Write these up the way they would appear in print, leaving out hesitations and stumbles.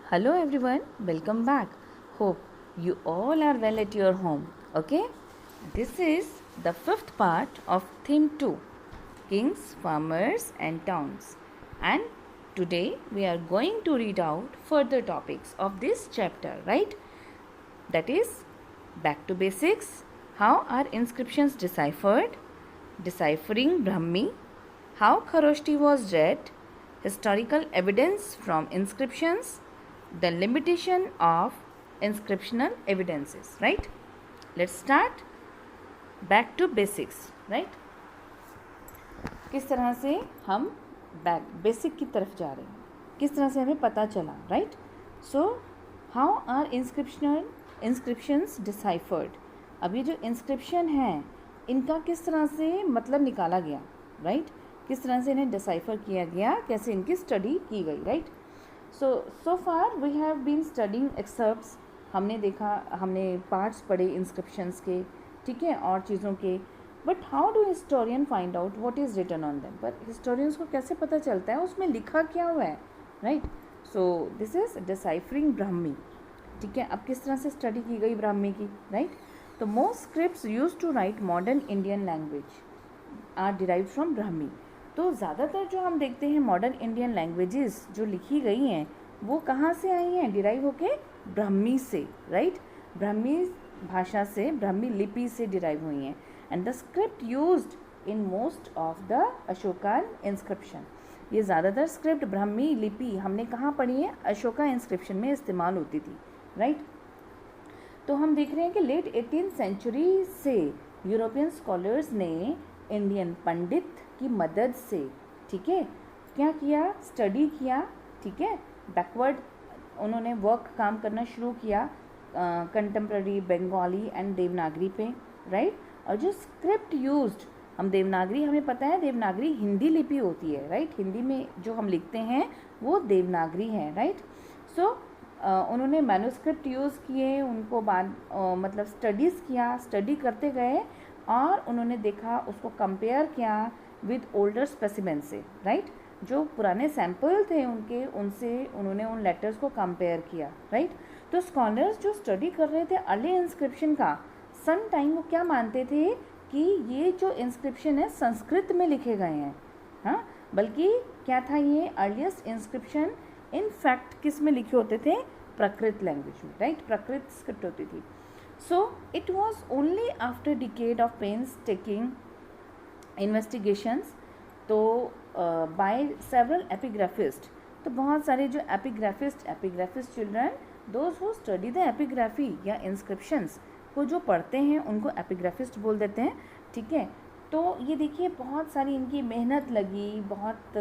Hello everyone, welcome back. Hope you all are well at your home. Okay? This is the fifth part of theme 2, Kings, Farmers and Towns. And today we are going to read out further topics of this chapter, right? That is back to basics, how are inscriptions deciphered, deciphering Brahmi, how Kharoshti was read, historical evidence from inscriptions, the limitation of inscriptional evidences, right? Let's start back to basics, right? किस तरह से हम basic की तरफ जा रहे हैं, किस तरह से हमें पता चला, right? So how are inscriptions deciphered. अब ये जो इंस्क्रिप्शन है इनका किस तरह से मतलब निकाला गया, राइट? किस तरह से इन्हें डिसाइफर किया गया, कैसे इनकी स्टडी की गई, right? So far we have been studying excerpts. हमने पार्ट्स पढ़े इंस्क्रिप्शंस के, ठीक है, और चीज़ों के. But how do historian find out what is written on them? पर हिस्टोरियंस को कैसे पता चलता है उसमें लिखा क्या हुआ है, right? So this is deciphering Brahmi, ठीक है. अब किस तरह से स्टडी की गई ब्राह्मी की, राइट? तो most scripts used to write modern Indian language are derived from Brahmi. तो ज़्यादातर जो हम देखते हैं मॉडर्न इंडियन लैंग्वेजेस जो लिखी गई हैं वो कहाँ से आई हैं? डिराइव होके ब्राह्मी से, राइट? ब्राह्मी भाषा से, ब्राह्मी लिपि से डिराइव हुई हैं. And the script used in most of the Ashokan inscription. ये ज़्यादातर स्क्रिप्ट ब्राह्मी लिपि हमने कहाँ पढ़ी है? अशोका इंस्क्रिप्शन में इस्तेमाल होती थी, राइट? तो हम देख रहे हैं कि लेट 18th सेंचुरी से यूरोपियन स्कॉलर्स ने इंडियन पंडित की मदद से, ठीक है, क्या किया? स्टडी किया, ठीक है. बैकवर्ड उन्होंने काम करना शुरू किया कंटेम्प्ररी बंगाली एंड देवनागरी पे, राइट? और जो स्क्रिप्ट यूज्ड, हम देवनागरी, हमें पता है देवनागरी हिंदी लिपि होती है, राइट? हिंदी में जो हम लिखते हैं वो देवनागरी है, राइट? सो उन्होंने मैन्युस्क्रिप्ट यूज़ किए, उनको बाद मतलब स्टडी करते गए और उन्होंने देखा, उसको कंपेयर किया विद ओल्डर स्पेसिमेन से, राइट? जो पुराने सैंपल थे उनके, उनसे उन्होंने उन लेटर्स को कंपेयर किया, राइट? तो स्कॉलर्स जो स्टडी कर रहे थे अर्ली इंस्क्रिप्शन का, सम टाइम वो क्या मानते थे कि ये जो इंस्क्रिप्शन है संस्कृत में लिखे गए हैं, हाँ, बल्कि क्या था, ये अर्लीस्ट इंस्क्रिप्शन इन फैक्ट किस में लिखे होते थे? प्राकृत लैंग्वेज में, राइट? प्राकृत स्क्रिप्ट होती थी. So it was only after decade of painstaking investigations, तो बाय सेवरल एपिग्राफिस्ट. तो बहुत सारे जो epigraphist children, those who study the epigraphy या इंस्क्रिप्शंस को जो पढ़ते हैं उनको एपिग्राफिस्ट बोल देते हैं, ठीक है. तो ये देखिए बहुत सारी इनकी मेहनत लगी, बहुत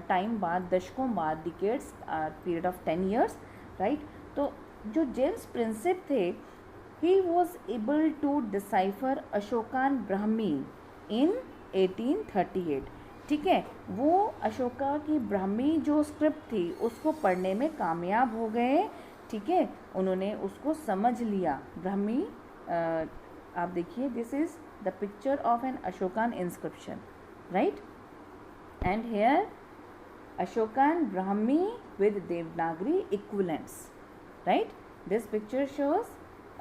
टाइम बाद, दशकों बाद, decades, period of 10 years, right? तो जो जेम्स प्रिंसिप थे, he was able to decipher Ashokan Brahmi in 1838, ठीक है. वो अशोका की ब्राह्मी जो स्क्रिप्ट थी उसको पढ़ने में कामयाब हो गए, ठीक है. उन्होंने उसको समझ लिया ब्राह्मी. आप देखिए, this is the picture of an Ashokan inscription, right? And here Ashokan Brahmi with Devanagari equivalents, right? This picture shows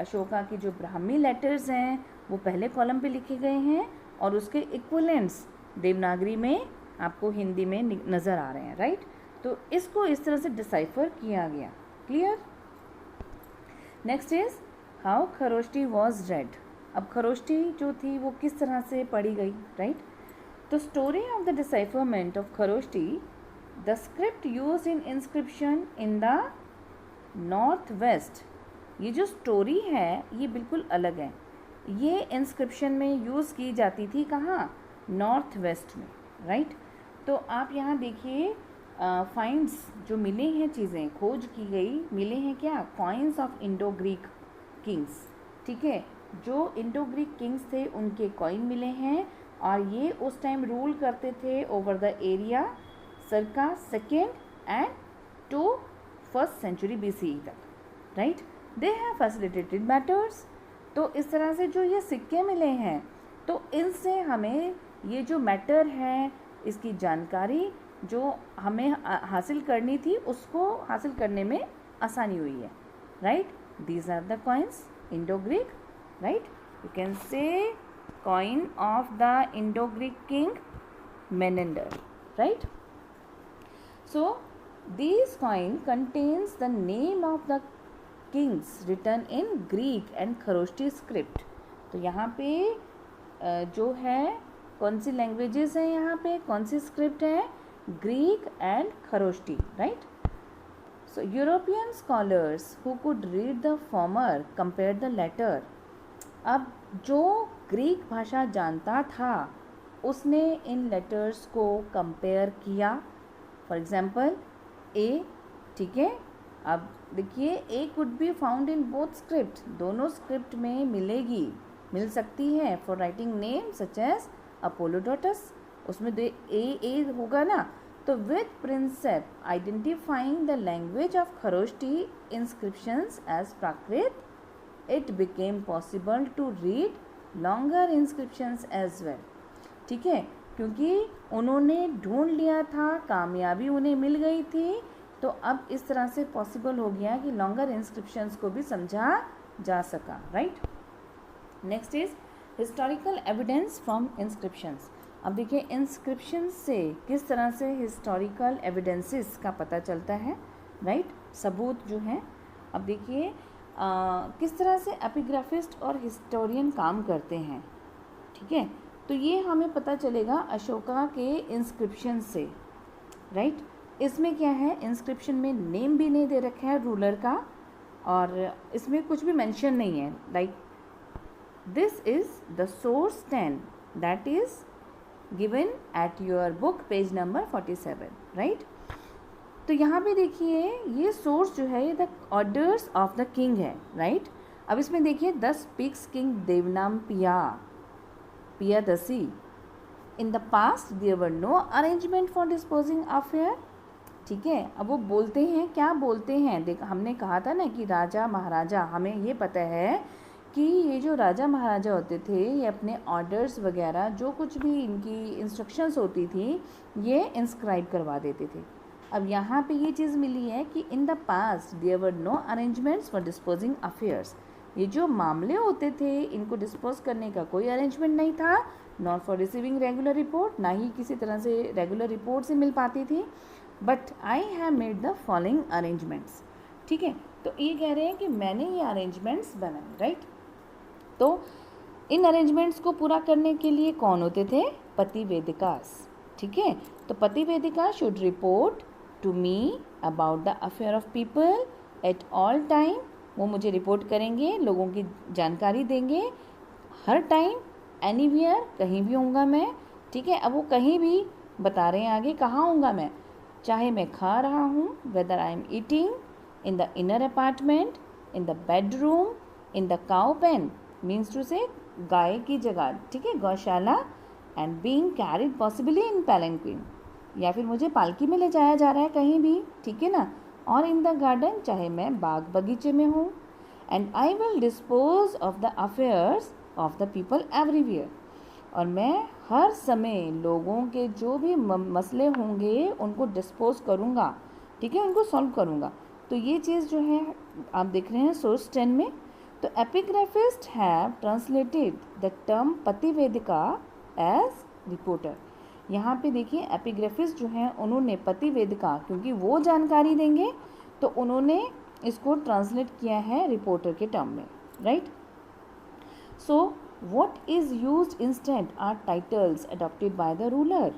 Ashoka की जो ब्राह्मी लेटर्स हैं वो पहले कॉलम पे लिखे गए हैं और उसके इक्विवेलेंट्स देवनागरी में आपको हिंदी में नज़र आ रहे हैं, राइट? तो इसको इस तरह से डिसाइफर किया गया. Clear? Next is how Kharosthi was red. अब खरोष्टी जो थी वो किस तरह से पढ़ी गई, राइट? तो story of the decipherment of Kharosthi, the script use in inscription in the north west. ये जो स्टोरी है ये बिल्कुल अलग है. ये इंस्क्रिप्शन में यूज़ की जाती थी कहाँ? नॉर्थ वेस्ट में, राइट? तो आप यहाँ देखिए, फाइंड्स जो मिले हैं, चीज़ें खोज की गई, मिले हैं क्या? Coins of Indo Greek Kings, ठीक है. जो इंडो ग्रीक किंग्स थे उनके कॉइन मिले हैं और ये उस टाइम रूल करते थे over the area circa 2nd and to 1st century BCE तक, right? They have facilitated matters. तो इस तरह से जो ये सिक्के मिले हैं तो इनसे हमें ये जो मैटर है, इसकी जानकारी जो हमें हासिल करनी थी उसको हासिल करने में आसानी हुई है, right. These are the coins Indo Greek, right. You can say coin of the Indo Greek king Menander, right. So these coin contains the name of the kings written in Greek and Kharosthi script. तो यहाँ पे जो है कौन सी languages हैं, यहाँ पे कौन सी स्क्रिप्ट है, Greek and Kharosthi, right. So European scholars who could read the former compare the latter. अब जो ग्रीक भाषा जानता था उसने इन लेटर्स को कंपेयर किया. फॉर एग्जाम्पल ए, ठीक है. अब देखिए A could be found in both script, दोनों स्क्रिप्ट में मिल सकती है for writing name such as Apollodotus. उसमें ए होगा ना. तो with Prinsep identifying the language of Kharosthi inscriptions as Prakrit, it became possible to read longer inscriptions as well. ठीक है, क्योंकि उन्होंने ढूंढ लिया था, कामयाबी उन्हें मिल गई थी, तो अब इस तरह से पॉसिबल हो गया कि लॉन्गर इंस्क्रिप्शंस को भी समझा जा सका, right. Next is historical evidence from inscriptions. अब देखिए इंस्क्रिप्शन से किस तरह से हिस्टोरिकल एविडेंसेस का पता चलता है, राइट. सबूत जो हैं. अब देखिए किस तरह से एपिग्राफिस्ट और हिस्टोरियन काम करते हैं, ठीक है. तो ये हमें पता चलेगा अशोका के इंस्क्रिप्शन से, राइट. इसमें क्या है, इंस्क्रिप्शन में नेम भी नहीं दे रखा है रूलर का, और इसमें कुछ भी मेंशन नहीं है. Like this is the source 10 that is given at your book page number 47, right. तो यहाँ पे देखिए ये सोर्स जो है ये the orders of the king है, राइट. अब इसमें देखिए 10 speaks king Devanam Piyadasi. In the past there were no arrangement for disposing affair. ठीक है. अब वो बोलते हैं, क्या बोलते हैं, देख हमने कहा था ना कि राजा महाराजा, हमें ये पता है कि ये जो राजा महाराजा होते थे ये अपने ऑर्डर्स वगैरह जो कुछ भी इनकी इंस्ट्रक्शंस होती थी ये इंस्क्राइब करवा देते थे. अब यहाँ पे ये चीज़ मिली है कि in the past there were no arrangements for disposing affairs. ये जो मामले होते थे इनको डिस्पोज करने का कोई अरेंजमेंट नहीं था. Not for receiving regular report, ना ही किसी तरह से रेगुलर रिपोर्ट से मिल पाती थी. But I have made the following arrangements. ठीक है. तो ये कह रहे हैं कि मैंने ये अरेंजमेंट्स बनाए, राइट. तो इन अरेंजमेंट्स को पूरा करने के लिए कौन होते थे, पतिवेदिकास. ठीक है. तो पतिवेदिका should report to me about the affair of people at all time. वो मुझे रिपोर्ट करेंगे, लोगों की जानकारी देंगे हर टाइम, एनीवेयर, कहीं भी होऊंगा मैं. ठीक है. अब वो कहीं भी बता रहे हैं आगे कहाँ होऊंगा मैं, चाहे मैं खा रहा हूँ, whether I am eating, in the inner apartment, in the bedroom, in the cow pen means to say गाय की जगह, ठीक है, गौशाला, and being carried possibly in palanquin, या फिर मुझे पालकी में ले जाया जा रहा है कहीं भी, ठीक है ना, और इन द गार्डन, चाहे मैं बाग बगीचे में हूँ. And I will dispose of the affairs of the people everywhere. और मैं हर समय लोगों के जो भी मसले होंगे उनको डिस्पोज करूँगा, ठीक है, उनको सॉल्व करूँगा. तो ये चीज़ जो है आप देख रहे हैं सोर्स 10 में. तो epigraphist have translated the term पतिवेदिका एज रिपोर्टर. यहाँ पे देखिए एपिग्राफिस्ट जो हैं उन्होंने पतिवेदिका, क्योंकि वो जानकारी देंगे तो उन्होंने इसको ट्रांसलेट किया है रिपोर्टर के टर्म में, right. So what is used instead are titles adopted by the ruler.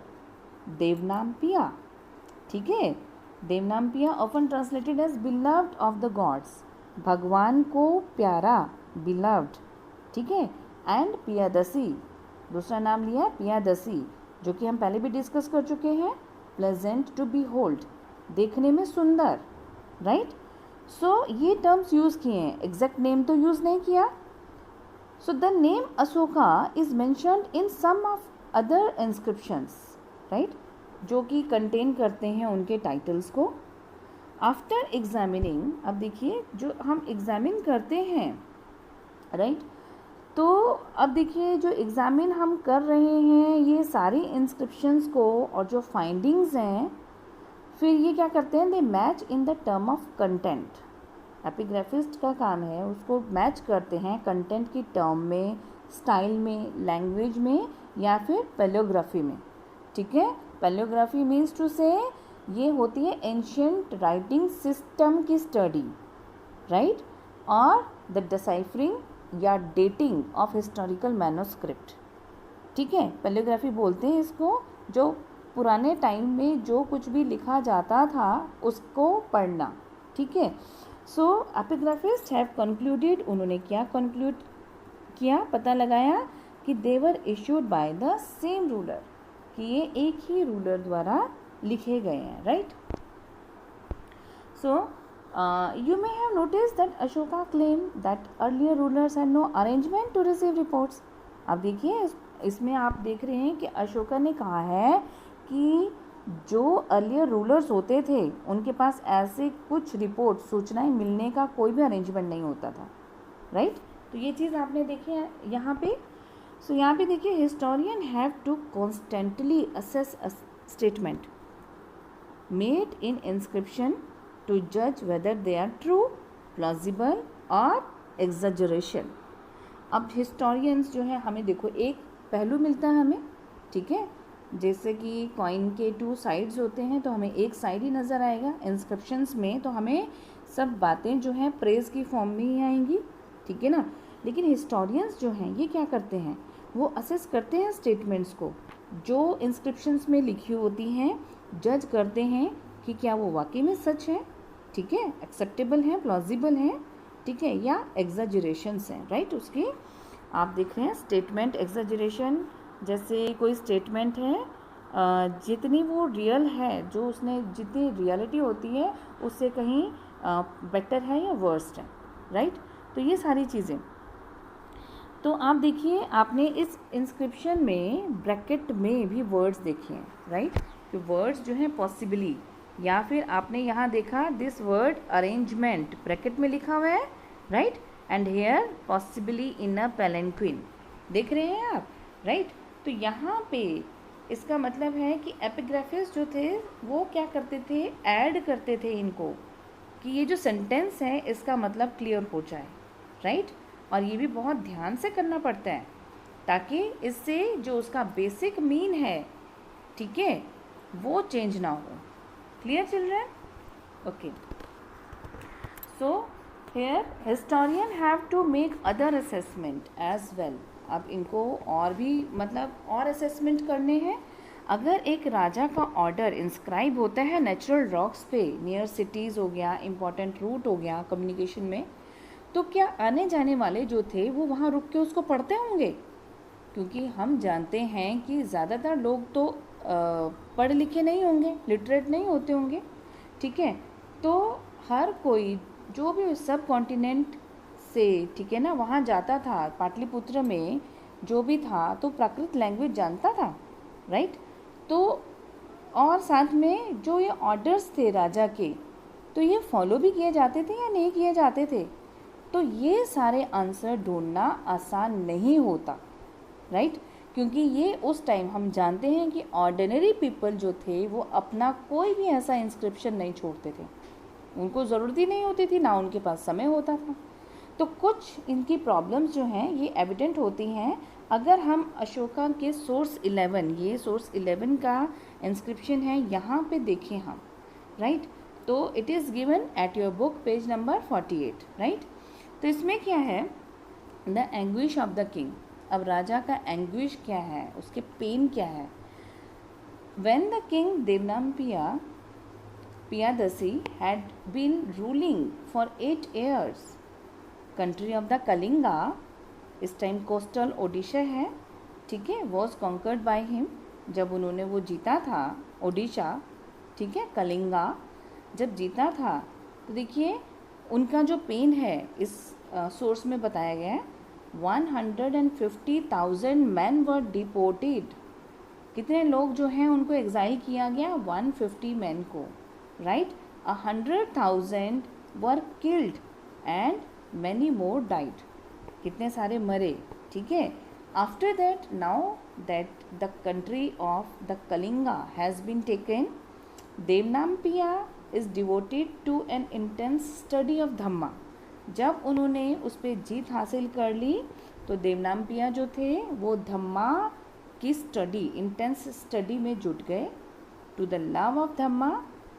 देवनाम पिया, ठीक है. देवनाम पिया often translated as beloved of the gods. भगवान को प्यारा, beloved, ठीक है. एंड पियादसी, दूसरा नाम लिया पियादसी, जो कि हम पहले भी डिस्कस कर चुके हैं. प्लेजेंट टू बी होल्ड, देखने में सुंदर, राइट. सो ये टर्म्स यूज़ किए हैं, एग्जैक्ट नेम तो यूज़ नहीं किया. So the name Ashoka is mentioned in some of other inscriptions, right? जो कि कंटेन करते हैं उनके टाइटल्स को. After examining, अब देखिए जो हम एग्जामिन करते हैं, राइट. तो अब देखिए जो एग्जामिन हम कर रहे हैं ये सारी इंस्क्रिप्शंस को और जो फाइंडिंग्स हैं, फिर ये क्या करते हैं, they match in the term of content, epigraphist का काम है उसको मैच करते हैं कंटेंट की टर्म में, स्टाइल में, लैंग्वेज में या फिर पैलियोग्राफी में, ठीक है। पैलियोग्राफी मीन्स टू से ये होती है एंशियंट राइटिंग सिस्टम की स्टडी, राइट, और द डिसाइफरिंग या डेटिंग ऑफ हिस्टोरिकल मैन्युस्क्रिप्ट, ठीक है। पैलियोग्राफी बोलते हैं इसको, जो पुराने टाइम में जो कुछ भी लिखा जाता था उसको पढ़ना, ठीक है। सो एपिग्राफिस्ट हैव कंक्लूडेड, उन्होंने क्या कंक्लूड किया, पता लगाया कि they were issued by the same ruler, कि ये एक ही रूलर द्वारा लिखे गए हैं, right. So you may have noticed that Ashoka claimed that earlier rulers had no arrangement to receive reports. अब देखिए इसमें आप देख रहे हैं कि अशोका ने कहा है कि जो अर्लियर रूलर्स होते थे उनके पास ऐसे कुछ रिपोर्ट, सूचनाएं मिलने का कोई भी अरेंजमेंट नहीं होता था, राइट। तो ये चीज़ आपने देखी है यहाँ पे। सो यहाँ पे देखिए, historian have to constantly assess a statement made in inscription to judge whether they are true, plausible or exaggeration. अब हिस्टोरियंस जो है, हमें देखो एक पहलू मिलता है हमें, ठीक है, जैसे कि कॉइन के 2 साइड्स होते हैं तो हमें एक साइड ही नज़र आएगा। इंस्क्रिप्शंस में तो हमें सब बातें जो हैं प्रेज की फॉर्म में ही आएंगी, ठीक है ना। लेकिन हिस्टोरियंस जो हैं ये क्या करते हैं, वो असेस करते हैं स्टेटमेंट्स को जो इंस्क्रिप्शंस में लिखी होती हैं, जज करते हैं कि क्या वो वाकई में सच है, ठीक है, एक्सेप्टेबल है, प्लॉजिबल है, ठीक है, या एग्जाजरेशंस हैं, राइट। उसकी आप देख रहे हैं स्टेटमेंट, एग्जाजरेशन, जैसे कोई स्टेटमेंट है जितनी वो रियल है, जो उसने जितनी रियलिटी होती है उससे कहीं बेटर है या वर्स्ट है, राइट। तो ये सारी चीज़ें, तो आप देखिए आपने इस इंस्क्रिप्शन में ब्रैकेट में भी वर्ड्स देखे हैं, राइट, कि वर्ड्स जो हैं पॉसिबली, या फिर आपने यहाँ देखा दिस वर्ड अरेंजमेंट ब्रैकेट में लिखा हुआ है, राइट, एंड हेयर पॉसिबली इन अ पैलेंक्विन, देख रहे हैं आप, राइट। तो यहाँ पे इसका मतलब है कि एपिग्राफिस्ट जो थे वो क्या करते थे, ऐड करते थे इनको, कि ये जो सेंटेंस है इसका मतलब क्लियर हो जाए, राइट। और ये भी बहुत ध्यान से करना पड़ता है ताकि इससे जो उसका बेसिक मीन है, ठीक है, वो चेंज ना हो। Clear children? Okay. So here historian have to make other assessment as well. अब इनको और भी मतलब और असेसमेंट करने हैं। अगर एक राजा का ऑर्डर इंस्क्राइब होता है नेचुरल रॉक्स पे, नियर सिटीज़ हो गया, इम्पॉर्टेंट रूट हो गया कम्युनिकेशन में, तो क्या आने जाने वाले जो थे वो वहाँ रुक के उसको पढ़ते होंगे? क्योंकि हम जानते हैं कि ज़्यादातर लोग तो पढ़े लिखे नहीं होंगे, लिटरेट नहीं होते होंगे, ठीक है। तो हर कोई जो भी सब कॉन्टिनेंट से, ठीक है ना, वहाँ जाता था, पाटलिपुत्र में जो भी था तो प्राकृत लैंग्वेज जानता था, राइट। तो और साथ में जो ये ऑर्डर्स थे राजा के, तो ये फॉलो भी किए जाते थे या नहीं किए जाते थे, तो ये सारे आंसर ढूंढना आसान नहीं होता, राइट। क्योंकि ये उस टाइम हम जानते हैं कि ऑर्डिनरी पीपल जो थे वो अपना कोई भी ऐसा इंस्क्रिप्शन नहीं छोड़ते थे, उनको ज़रूरत ही नहीं होती थी, ना उनके पास समय होता था। तो कुछ इनकी प्रॉब्लम्स जो हैं ये एविडेंट होती हैं अगर हम अशोका के सोर्स 11, ये सोर्स 11 का इंस्क्रिप्शन है, यहाँ पे देखें हम, राइट। तो it is given at your book page number 48, right. तो इसमें क्या है, the anguish of the king. अब राजा का एंग्विश क्या है, उसके पेन क्या है। When the king Devanampiya Piyadasi had been ruling for 8 years, country of the Kalinga, इस टाइम कोस्टल ओडिशा है, ठीक है, वॉज कॉन्कर्ड बाय हिम, जब उन्होंने वो जीता था ओडिशा, ठीक है, कलिंगा जब जीता था, तो देखिए उनका जो पेन है इस सोर्स में बताया गया है, 150,000 मैन वर डिपोर्टेड। कितने लोग जो हैं उनको एग्जाइल किया गया, 150 मैन को, right. 100,000 were killed and many more died, कितने सारे मरे, ठीक है। After that, now that the country of the Kalinga has been taken, Devanampiya is devoted to an intense study of Dhamma. जब उन्होंने उस पर जीत हासिल कर ली तो देवनामपिया जो थे वो धम्मा की स्टडी, इंटेंस स्टडी में जुट गए, to the love of Dhamma,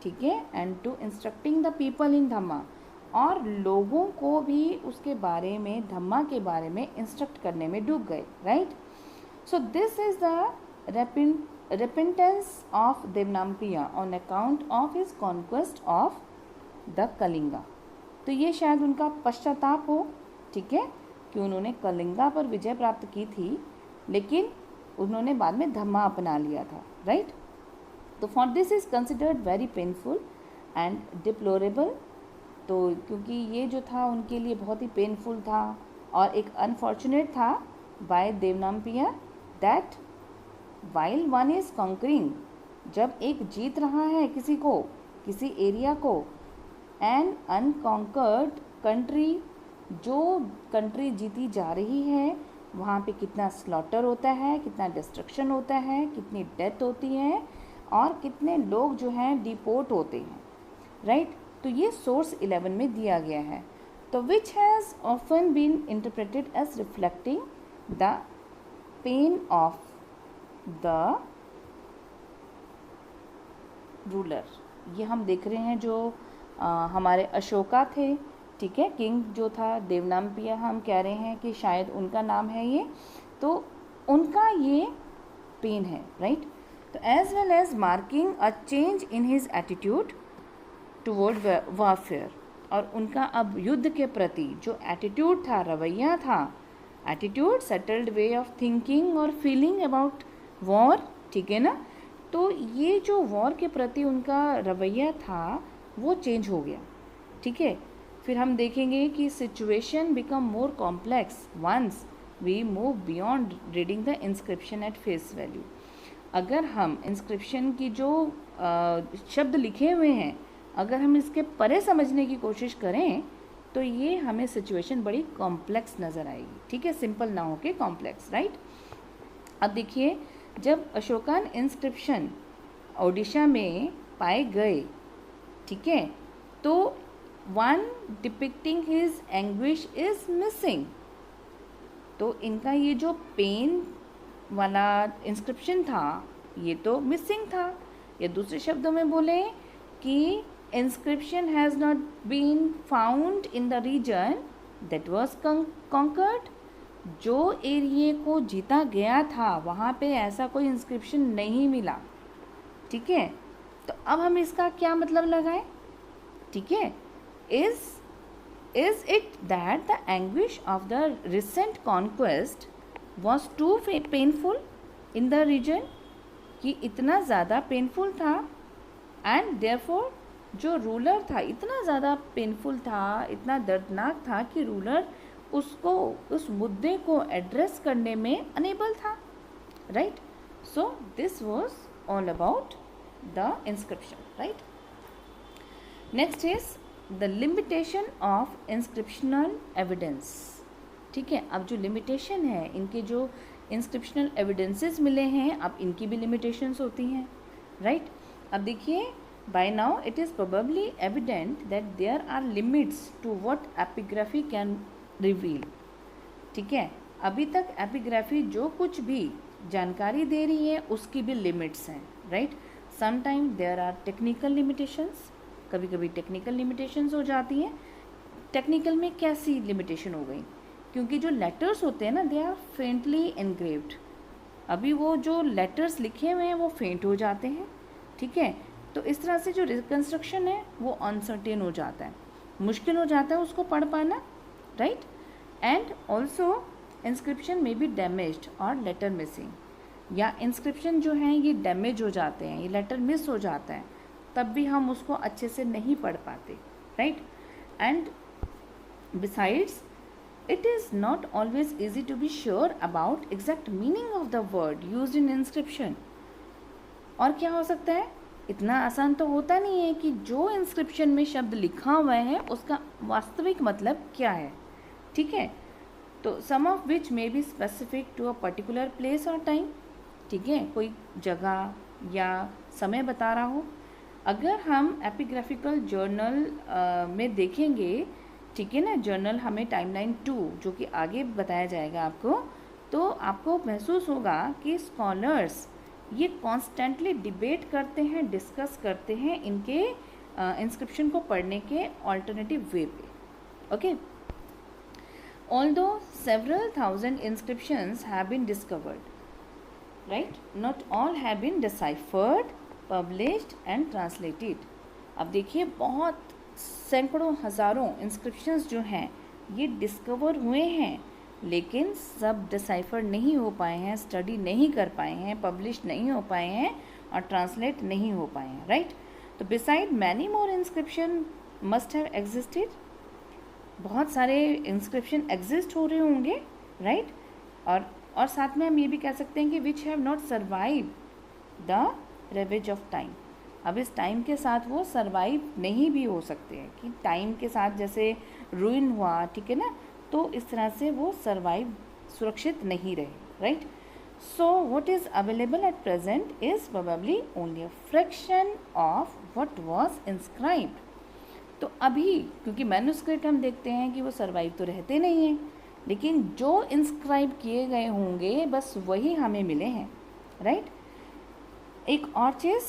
ठीक है, and to instructing the people in Dhamma, और लोगों को भी उसके बारे में, धम्मा के बारे में इंस्ट्रक्ट करने में डूब गए, right. So this is the repentance of Devnampiya on account of his conquest of the Kalinga। तो ये शायद उनका पश्चाताप हो, ठीक है, कि उन्होंने कलिंगा पर विजय प्राप्त की थी लेकिन उन्होंने बाद में धम्मा अपना लिया था, राइट। तो for this is considered very painful and deplorable. तो क्योंकि ये जो था उनके लिए बहुत ही पेनफुल था और एक अनफॉर्चुनेट था by Devanampiya, that while one is conquering, जब एक जीत रहा है किसी को, किसी एरिया को, एन अनकॉन्कर्ड कंट्री, जो कंट्री जीती जा रही है वहाँ पे कितना स्लॉटर होता है, कितना डिस्ट्रक्शन होता है, कितनी डेथ होती है और कितने लोग जो हैं डिपोर्ट होते हैं, राइट। तो ये सोर्स 11 में दिया गया है। तो which has often been interpreted as reflecting the pain of the ruler. ये हम देख रहे हैं जो हमारे अशोका थे, ठीक है, किंग जो था देवनामपिया, हम कह रहे हैं कि शायद उनका नाम है ये, तो उनका ये पेन है, राइट। तो as well as marking a change in his attitude toward warfare, और उनका अब युद्ध के प्रति जो एटीट्यूड था, रवैया था, attitude, settled way of thinking और फीलिंग अबाउट वॉर, ठीक है ना। तो ये जो वॉर के प्रति उनका रवैया था वो चेंज हो गया, ठीक है। फिर हम देखेंगे कि situation become more complex once we move beyond reading the inscription at face value. अगर हम इंस्क्रिप्शन की जो शब्द लिखे हुए हैं, अगर हम इसके परे समझने की कोशिश करें तो ये हमें सिचुएशन बड़ी कॉम्प्लेक्स नज़र आएगी, ठीक है, सिंपल ना होके कॉम्प्लेक्स, राइट। अब देखिए, जब अशोकन इंस्क्रिप्शन ओडिशा में पाए गए, ठीक है, तो one depicting his anguish is missing. तो इनका ये जो पेन वाला इंस्क्रिप्शन था ये तो मिसिंग था, या दूसरे शब्दों में बोले कि inscription has not been found in the region that was conquered। जो एरिया को जीता गया था वहाँ पे ऐसा कोई इंस्क्रिप्शन नहीं मिला, ठीक है। तो अब हम इसका क्या मतलब लगाएं, ठीक है। is it that the anguish of the recent conquest was too painful in the region, कि इतना ज़्यादा पेनफुल था, एंड therefore जो रूलर था इतना ज़्यादा पेनफुल था, इतना दर्दनाक था कि रूलर उसको, उस मुद्दे को एड्रेस करने में अनेबल था, right. So this was all about the inscription, right. Next is the limitation of inscriptional evidence, ठीक है। अब जो लिमिटेशन है, इनके जो इंस्क्रिप्शनल एविडेंसेस मिले हैं, अब इनकी भी लिमिटेशंस होती हैं, राइट। अब देखिए, by now it is probably evident that there are limits to what epigraphy can reveal, ठीक है। अभी तक एपिग्राफी जो कुछ भी जानकारी दे रही है उसकी भी लिमिट्स हैं, right. Sometime there are technical limitations, कभी कभी टेक्निकल लिमिटेशंस हो जाती हैं। टेक्निकल में कैसी लिमिटेशन हो गई, क्योंकि जो लेटर्स होते हैं ना, दे आर फेंटली एनग्रेव्ड। अभी वो जो लेटर्स लिखे हुए हैं वो फेंट हो जाते हैं, ठीक है। तो इस तरह से जो रिकन्स्ट्रक्शन है वो अनसर्टेन हो जाता है, मुश्किल हो जाता है उसको पढ़ पाना, राइट। एंड ऑल्सो इंस्क्रिप्शन में बी डैमेज्ड और लेटर मिसिंग, या इंस्क्रिप्शन जो हैं ये डैमेज हो जाते हैं, ये लेटर मिस हो जाता है, तब भी हम उसको अच्छे से नहीं पढ़ पाते, right. And besides it is not always easy to be sure about exact meaning of the word used in inscription. और क्या हो सकता है, इतना आसान तो होता नहीं है कि जो इंस्क्रिप्शन में शब्द लिखा हुआ है उसका वास्तविक मतलब क्या है, ठीक है। तो some of which may be specific to a particular place और टाइम, ठीक है, कोई जगह या समय बता रहा हो। अगर हम एपिग्राफिकल जर्नल में देखेंगे, ठीक है ना, जर्नल हमें टाइमलाइन 2 जो कि आगे बताया जाएगा आपको, तो आपको महसूस होगा कि स्कॉलर्स ये कॉन्स्टेंटली डिबेट करते हैं, डिस्कस करते हैं इनके इंस्क्रिप्शन को पढ़ने के ऑल्टरनेटिव वे पे। Okay, although several thousand inscriptions have been discovered, right, not all have been deciphered, published and translated। अब देखिए बहुत सैकड़ों हज़ारों इंस्क्रिप्शंस जो हैं ये डिस्कवर हुए हैं, लेकिन सब डिसाइफर नहीं हो पाए हैं, स्टडी नहीं कर पाए हैं, पब्लिश नहीं हो पाए हैं और ट्रांसलेट नहीं हो पाए हैं, राइट। तो beside many more inscription must have existed, बहुत सारे इंस्क्रिप्शन एग्जिस्ट हो रहे होंगे, राइट। और साथ में हम ये भी कह सकते हैं कि which have not survive the ravage of time. अब इस टाइम के साथ वो सर्वाइव नहीं भी हो सकते हैं, कि टाइम के साथ जैसे रूइन हुआ, ठीक है ना, तो इस तरह से वो सर्वाइव सुरक्षित नहीं रहे, right. So what is available at present is probably only a fraction of what was inscribed. तो अभी क्योंकि मैन्युस्क्रिप्ट हम देखते हैं कि वो सर्वाइव तो रहते नहीं हैं, लेकिन जो इंस्क्राइब किए गए होंगे बस वही हमें मिले हैं, राइट। एक और चीज़,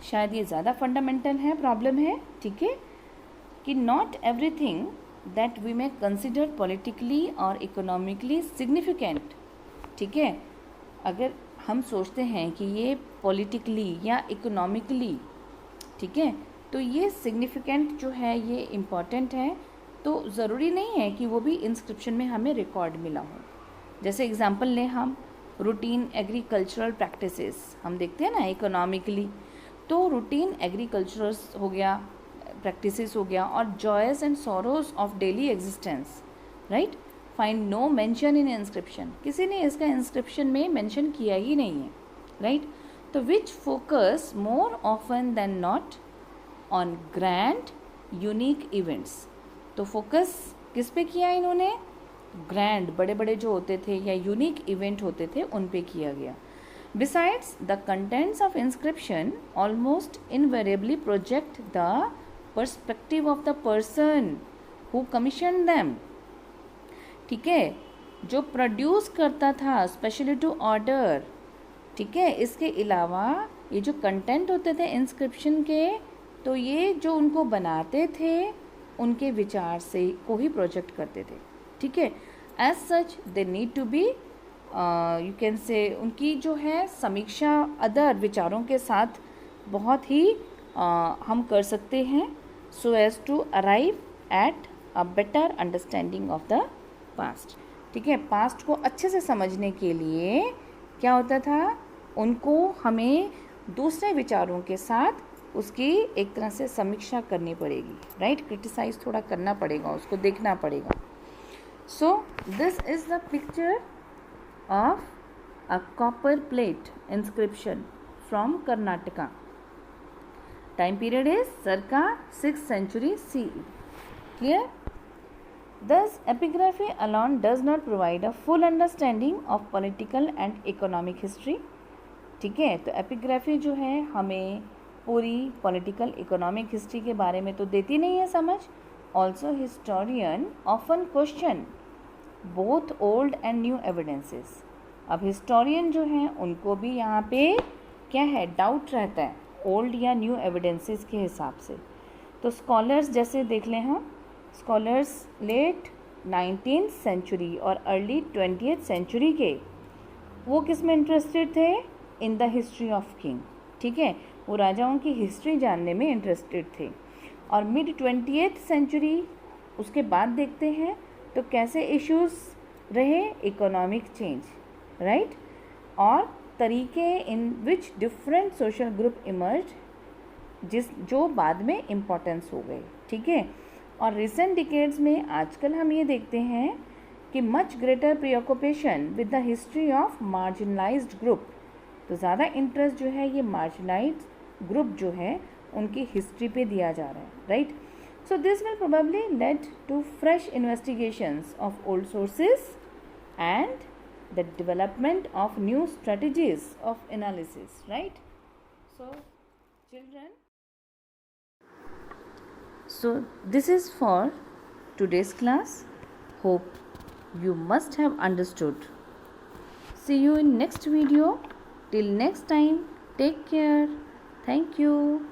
शायद ये ज़्यादा फंडामेंटल है, प्रॉब्लम है, ठीक है, कि not everything that we may consider politically और इकोनॉमिकली सिग्निफिकेंट, ठीक है, अगर हम सोचते हैं कि ये पॉलिटिकली या इकोनॉमिकली, ठीक है, तो ये सिग्निफिकेंट जो है, ये इम्पॉर्टेंट है, तो ज़रूरी नहीं है कि वो भी इंस्क्रिप्शन में हमें रिकॉर्ड मिला हो। जैसे एग्जांपल लें हम, रूटीन एग्रीकल्चरल प्रैक्टिसेस हम देखते हैं ना इकोनॉमिकली, तो रूटीन एग्रीकल्चरल हो गया, प्रैक्टिसेस हो गया, और joys and sorrows of daily existence, right, find no mention in inscription, किसी ने इसका इंस्क्रिप्शन में मेंशन किया ही नहीं है, राइट। तो which focus more often than not on grand unique events, तो फोकस किस पे किया इन्होंने, ग्रैंड बड़े बड़े जो होते थे या यूनिक इवेंट होते थे उन पे किया गया। Besides the contents of inscription almost invariably project the perspective of the person who commission them, ठीक है, जो प्रोड्यूस करता था स्पेशली टू ऑर्डर, ठीक है। इसके अलावा ये जो कंटेंट होते थे इंस्क्रिप्शन के, तो ये जो उनको बनाते थे उनके विचार से को ही प्रोजेक्ट करते थे, ठीक है। As such they need to be you can say, उनकी जो है समीक्षा अदर विचारों के साथ बहुत ही हम कर सकते हैं, so as to arrive at a better understanding of the past, ठीक है। पास्ट को अच्छे से समझने के लिए क्या होता था, उनको हमें दूसरे विचारों के साथ उसकी एक तरह से समीक्षा करनी पड़ेगी, राइट, क्रिटिसाइज थोड़ा करना पड़ेगा, उसको देखना पड़ेगा। So this is the picture of a copper plate inscription from Karnataka. Time period is circa 6th century CE. Clear? Thus, epigraphy alone does not provide a full understanding of political and economic history. ठीक है, तो epigraphy जो है हमें पूरी political economic history के बारे में तो देती नहीं है समझ। Also historian often question both old and new evidences. अब हिस्टोरियन जो हैं उनको भी यहाँ पे क्या है, डाउट रहता है ओल्ड या न्यू एविडेंसेस के हिसाब से। तो स्कॉलर्स जैसे देख लें हम, स्कॉलर्स लेट 19th सेंचुरी और अर्ली 20th सेंचुरी के, वो किस में इंटरेस्टेड थे, in the history of king, ठीक है, वो राजाओं की हिस्ट्री जानने में इंटरेस्टेड थे। और मिड 20th सेंचुरी उसके बाद देखते हैं तो कैसे इश्यूज रहे, इकोनॉमिक चेंज, राइट, और तरीके in which different social group emerge जो बाद में इम्पोर्टेंस हो गए, ठीक है। और रिसेंट डिकेड्स में आजकल हम ये देखते हैं कि much greater प्रीऑक्यूपेशन with the history of marginalised group, तो ज़्यादा इंटरेस्ट जो है ये मार्जिनलाइज्ड ग्रुप जो है उनकी हिस्ट्री पे दिया जा रहा है, right. So this will probably lead to fresh investigations of old sources and the development of new strategies of analysis, right? So Children, so this is for today's class. Hope you must have understood. See you in next video. Till next time, take care. Thank you.